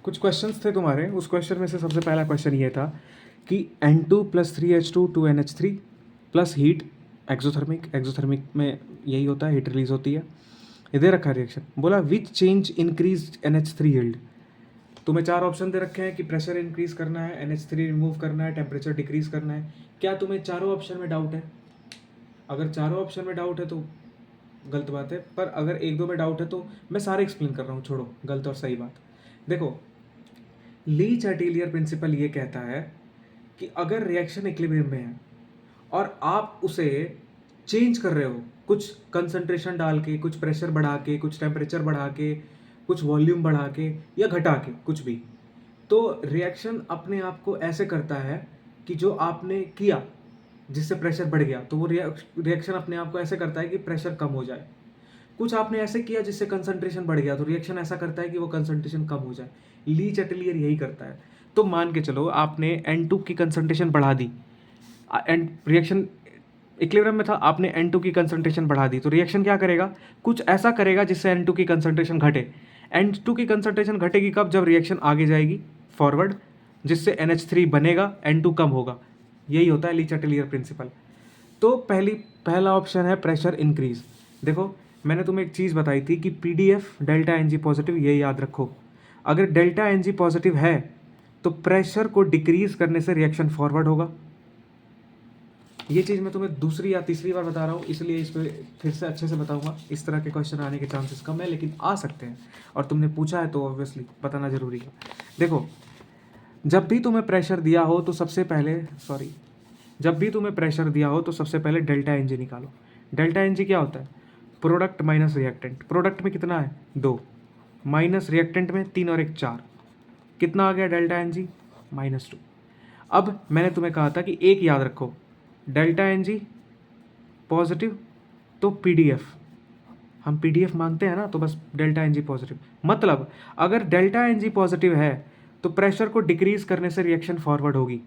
कुछ क्वेश्चंस थे तुम्हारे, उस क्वेश्चन में से सबसे पहला क्वेश्चन ये था कि N2 + 3H2 2NH3 plus heat exothermic में यही होता है, हीट रिलीज होती है। ये दे रखा है रिएक्शन, बोला which change increase NH3 yield. तुम्हें चार ऑप्शन दे रखे हैं कि प्रेशर इंक्रीज करना है, NH3 रिमूव करना है, टेम्परेचर डिक्रीज करना है। क्या तुम्हें चारों ऑप्शन में डाउट है? अगर चारों ऑप्शन में डाउट है तो गलत बात है, पर अगर एक दो में डाउट है तो मैं सारे एक्सप्लेन कर रहा हूँ, छोड़ो गलत और सही बात। देखो, ली चैटेलियर प्रिंसिपल ये कहता है कि अगर रिएक्शन इक्विलिब्रियम में है और आप उसे चेंज कर रहे हो, कुछ कंसंट्रेशन डाल के, कुछ प्रेशर बढ़ा के, कुछ टेम्परेचर बढ़ा के, कुछ वॉल्यूम बढ़ा के या घटा के, कुछ भी, तो रिएक्शन अपने आप को ऐसे करता है कि जो आपने किया जिससे प्रेशर बढ़ गया, तो वो रिएक्शन अपने आप को ऐसे करता है कि प्रेशर कम हो जाए। कुछ आपने ऐसे किया जिससे कंसंट्रेशन बढ़ गया, तो रिएक्शन ऐसा करता है कि वो कंसंट्रेशन कम हो जाए। ली चैटेलियर यही करता है। तो मान के चलो आपने N2 की कंसंट्रेशन बढ़ा दी, एंड रिएक्शन इक्विलिब्रियम में था, आपने N2 की कंसंट्रेशन बढ़ा दी, तो रिएक्शन क्या करेगा? कुछ ऐसा करेगा जिससे N2 की कंसंट्रेशन घटे। N2 की कंसंट्रेशन घटेगी कब? जब रिएक्शन आगे जाएगी फॉरवर्ड, जिससे NH3 बनेगा, N2 कम होगा। यही होता है ली चैटेलियर प्रिंसिपल। तो पहला ऑप्शन है प्रेशर इंक्रीज। देखो, मैंने तुम्हें एक चीज़ बताई थी कि PDF डेल्टा Ng पॉजिटिव, ये याद रखो। अगर डेल्टा Ng पॉजिटिव है तो प्रेशर को डिक्रीज करने से रिएक्शन फॉरवर्ड होगा। ये चीज़ मैं तुम्हें दूसरी या तीसरी बार बता रहा हूँ, इसलिए इस पर फिर से अच्छे से बताऊंगा। इस तरह के क्वेश्चन आने के चांसेस कम है, लेकिन आ सकते हैं, और तुमने पूछा है तो ऑब्वियसली बताना जरूरी है। देखो, जब भी तुम्हें प्रेशर दिया हो तो सबसे पहले जब भी तुम्हें प्रेशर दिया हो तो सबसे पहले डेल्टा Ng निकालो। डेल्टा Ng क्या होता है? Product minus reactant. प्रोडक्ट में कितना है? 2, माइनस रिएक्टेंट में 3 और 1 4। कितना आ गया डेल्टा Ng? -2। अब मैंने तुम्हें कहा था कि एक याद रखो, डेल्टा Ng पॉजिटिव तो PDF, हम PDF मांगते हैं ना, तो बस डेल्टा Ng पॉजिटिव। मतलब अगर डेल्टा Ng पॉजिटिव है तो प्रेशर को डिक्रीज करने से रिएक्शन फॉरवर्ड होगी।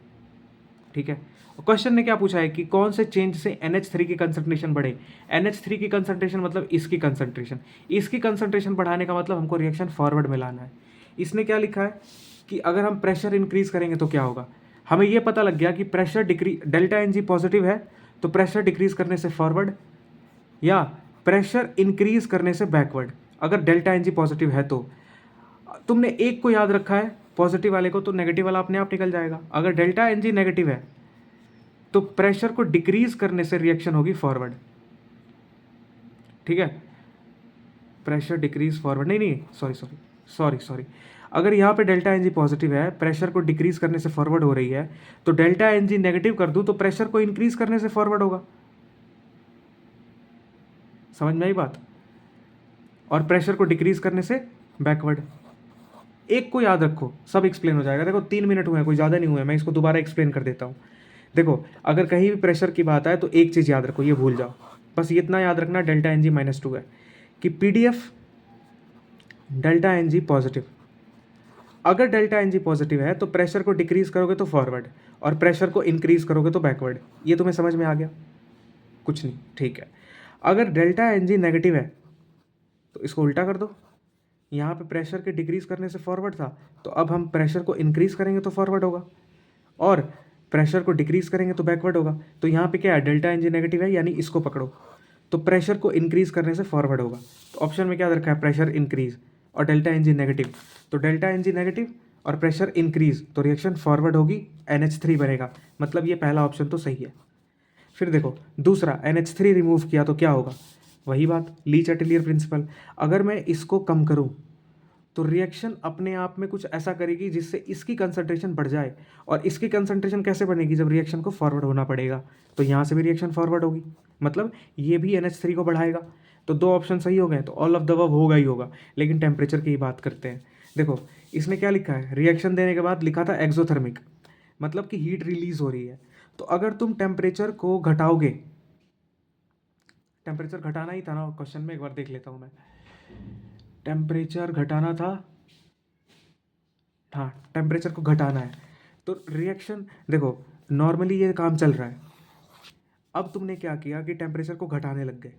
ठीक है। क्वेश्चन ने क्या पूछा है कि कौन से चेंज से NH3 की कंसंट्रेशन बढ़े। NH3 की कंसंट्रेशन मतलब इसकी कंसंट्रेशन बढ़ाने का मतलब हमको रिएक्शन फॉरवर्ड में लाना है। इसने क्या लिखा है कि अगर हम प्रेशर इंक्रीज करेंगे तो क्या होगा। हमें यह पता लग गया कि pressure decrease, delta Ng positive है तो प्रेशर डिक्रीज करने से फॉरवर्ड या प्रेशर इंक्रीज करने से बैकवर्ड। अगर डेल्टा Ng पॉजिटिव है तो तुमने एक को याद रखा है पॉजिटिव वाले को, तो नेगेटिव वाला अपने आप निकल जाएगा। अगर डेल्टा Ng नेगेटिव है तो प्रेशर को डिक्रीज करने से रिएक्शन होगी फॉरवर्ड। ठीक है, प्रेशर डिक्रीज फॉरवर्ड, नहीं, सॉरी, अगर यहाँ पे डेल्टा Ng पॉजिटिव है, प्रेशर को डिक्रीज करने से फॉरवर्ड हो रही है, तो डेल्टा Ng नेगेटिव कर दूं तो प्रेशर को इंक्रीज करने से फॉरवर्ड होगा। समझ में आई बात? और प्रेशर को डिक्रीज करने से बैकवर्ड। एक को याद रखो, सब एक्सप्लेन हो जाएगा। देखो 3 मिनट हुए हैं, कोई ज़्यादा नहीं हुए, मैं इसको दोबारा एक्सप्लेन कर देता हूँ। देखो, अगर कहीं भी प्रेशर की बात आए तो एक चीज़ याद रखो, ये भूल जाओ, बस ये इतना याद रखना, डेल्टा Ng -2 है कि PDF डेल्टा Ng पॉजिटिव। अगर डेल्टा Ng पॉजिटिव है तो प्रेशर को डिक्रीज करोगे तो फॉरवर्ड, और प्रेशर को इंक्रीज करोगे तो बैकवर्ड। ये तुम्हें समझ में आ गया? कुछ नहीं, ठीक है। अगर डेल्टा Ng नेगेटिव है तो इसको उल्टा कर दो, यहाँ पे प्रेशर के डिक्रीज करने से फॉरवर्ड था, तो अब हम प्रेशर को इंक्रीज करेंगे तो फॉरवर्ड होगा, और प्रेशर को डिक्रीज करेंगे तो बैकवर्ड होगा। तो यहाँ पे क्या है, डेल्टा Ng नेगेटिव है, यानी इसको पकड़ो, तो प्रेशर को इंक्रीज करने से फॉरवर्ड होगा। तो ऑप्शन में क्या रखा है, प्रेशर इंक्रीज और डेल्टा Ng नेगेटिव, तो डेल्टा Ng नेगेटिव और प्रेशर इंक्रीज, तो रिएक्शन फॉरवर्ड होगी, NH3 बनेगा। मतलब ये पहला ऑप्शन तो सही है। फिर देखो दूसरा, NH3 रिमूव किया तो क्या होगा, वही बात, ली चैटेलियर प्रिंसिपल। अगर मैं इसको कम करूं तो रिएक्शन अपने आप में कुछ ऐसा करेगी जिससे इसकी कंसंट्रेशन बढ़ जाए, और इसकी कंसंट्रेशन कैसे बनेगी, जब रिएक्शन को फॉरवर्ड होना पड़ेगा, तो यहाँ से भी रिएक्शन फॉरवर्ड होगी, मतलब ये भी NH3 को बढ़ाएगा। तो दो ऑप्शन सही हो गए, तो ऑल ऑफ द अबव होगा ही होगा। लेकिन टेम्परेचर की ही बात करते हैं। देखो इसने क्या लिखा है, रिएक्शन देने के बाद लिखा था एक्सोथर्मिक, मतलब कि हीट रिलीज हो रही है। तो अगर तुम टेम्परेचर को घटाओगे, टेम्परेचर घटाना ही था ना क्वेश्चन में, एक बार देख लेता हूँ मैं, टेम्परेचर घटाना था, हाँ टेम्परेचर को घटाना है। तो रिएक्शन देखो, नॉर्मली ये काम चल रहा है, अब तुमने क्या किया कि टेम्परेचर को घटाने लग गए,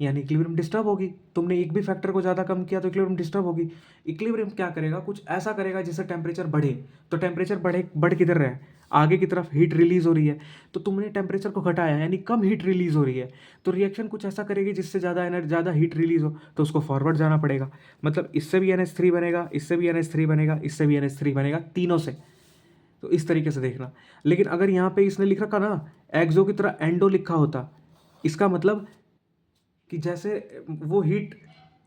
यानी इक्विलिब्रियम डिस्टर्ब होगी। तुमने एक भी फैक्टर को ज़्यादा कम किया तो इक्विलिब्रियम डिस्टर्ब होगी। इक्विलिब्रियम क्या करेगा, कुछ ऐसा करेगा जिससे टेम्परेचर बढ़े। तो टेम्परेचर बढ़ किधर रहा है, आगे की तरफ हीट रिलीज हो रही है। तो तुमने टेम्परेचर को घटाया यानी कम हीट रिलीज हो रही है। तो रिएक्शन कुछ ऐसा करेगी जिससे ज़्यादा हीट रिलीज हो, तो उसको फॉरवर्ड जाना पड़ेगा। मतलब इससे भी NH3 बनेगा, इससे भी NH3 बनेगा, इससे भी NH3 बनेगा, तीनों से। तो इस तरीके से देखना। लेकिन अगर यहाँ पे इसने लिख रखा ना एक्सो की तरह एंडो लिखा होता, इसका मतलब कि जैसे वो हीट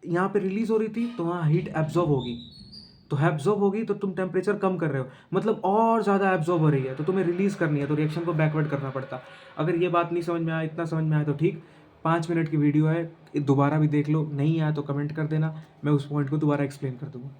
यहाँ पे रिलीज हो रही थी तो वहाँ हीट एब्जॉर्ब होगी। तो एब्जॉर्ब होगी तो तुम टेम्परेचर कम कर रहे हो, मतलब और ज़्यादा एब्जॉर्ब हो रही है, तो तुम्हें रिलीज़ करनी है, तो रिएक्शन को बैकवर्ड करना पड़ता। अगर ये बात नहीं समझ में आया, इतना समझ में आया तो ठीक। 5 मिनट की वीडियो है, दोबारा भी देख लो, नहीं आया तो कमेंट कर देना, मैं उस पॉइंट को दोबारा एक्सप्लेन कर दूँगा।